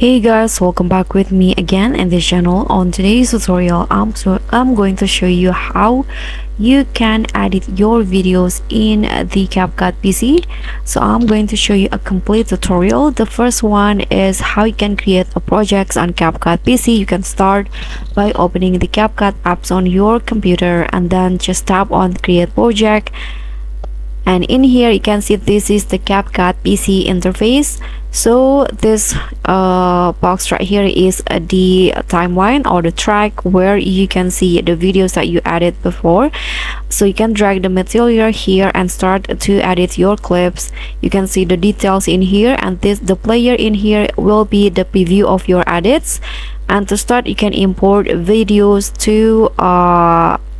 Hey guys, welcome back with me again in this channel. On today's tutorial, I'm going to show you how you can edit your videos in the CapCut PC. So I'm going to show you a complete tutorial. The first one is how you can create a project on CapCut PC. You can start by opening the CapCut apps on your computer and then just tap on create project. And in here you can see this is the CapCut PC interface. So this box right here is the timeline or the track where you can see the videos that you added before. So you can drag the material here and start to edit your clips. You can see the details in here, and the player in here will be the preview of your edits. And to start, you can import videos to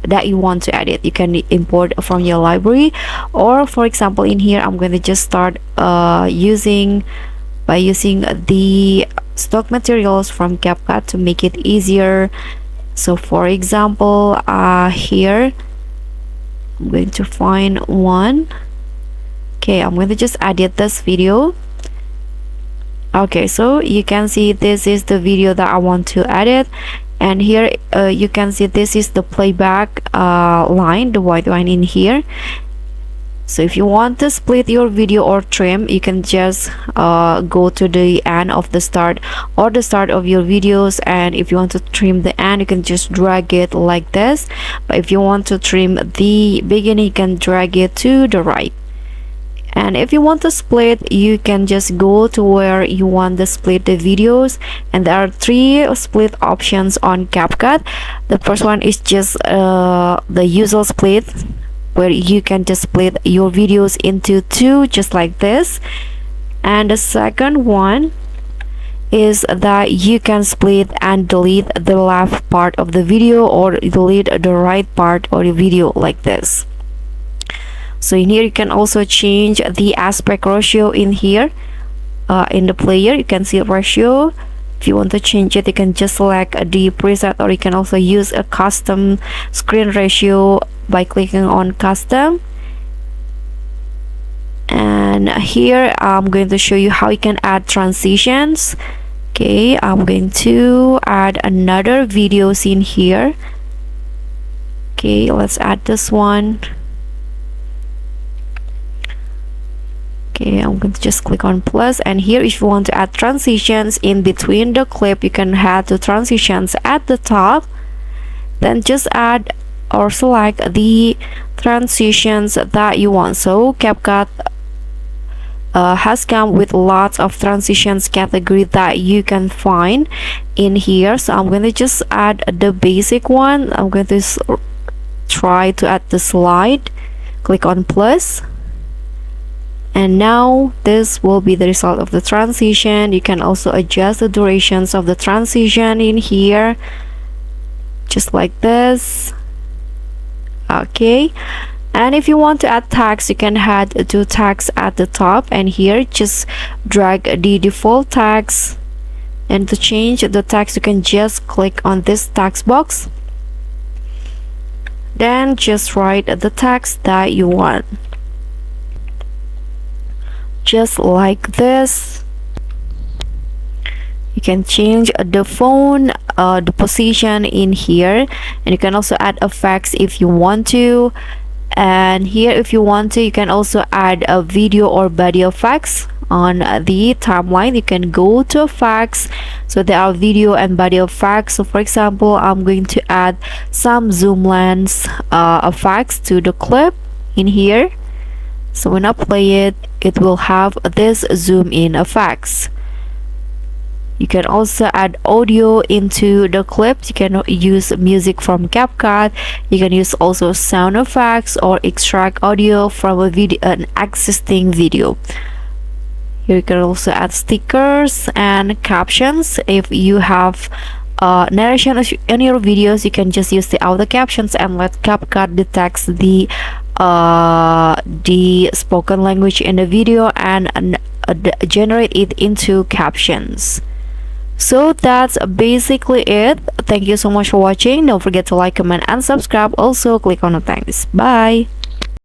that you want to edit. You can import from your library, or for example in here I'm going to just start using the stock materials from CapCut to make it easier. So for example here I'm going to find one. Okay, I'm going to just edit this video. Okay, so you can see this is the video that I want to edit, and here you can see this is the playback line, the white line in here. So if you want to split your video or trim, you can just go to the end of the start or the start of your videos, and if you want to trim the end, you can just drag it like this. But if you want to trim the beginning, you can drag it to the right. And if you want to split, you can just go to where you want to split the videos, and there are three split options on CapCut. The first one is just the usual split, where you can just split your videos into two, just like this. And the second one is that you can split and delete the left part of the video or delete the right part of the video, like this. So in here you can also change the aspect ratio in here. In the player you can see ratio. If you want to change it, you can just select the preset, or you can also use a custom screen ratio by clicking on custom. And here I'm going to show you how you can add transitions. Okay, I'm going to add another video scene here. Okay, let's add this one. Okay, I'm going to just click on plus, and here if you want to add transitions in between the clip, you can add the transitions at the top. Then just add or select the transitions that you want. So CapCut has come with lots of transitions category that you can find in here. So I'm going to just add the basic one. I'm going to try to add the slide. Click on plus. And now this will be the result of the transition. You can also adjust the durations of the transition in here, just like this. Okay, and if you want to add tags, you can add two tags at the top, and here just drag the default tags. And to change the tags, you can just click on this tags box, then just write the tags that you want, just like this. You can change the phone, the position in here, and you can also add effects if you want to. And here if you want to, you can also add a video or body effects on the timeline. You can go to effects, so there are video and body effects. So for example, I'm going to add some zoom lens effects to the clip in here. So when I play it, it will have this zoom in effects. You can also add audio into the clips. You can use music from CapCut. You can use also sound effects or extract audio from a video, an existing video. Here you can also add stickers and captions. If you have narration in your videos, you can just use the auto captions and let CapCut detect the spoken language in the video and generate it into captions. So that's basically it. Thank you so much for watching. Don't forget to like, comment, and subscribe. Also click on the thanks. Bye.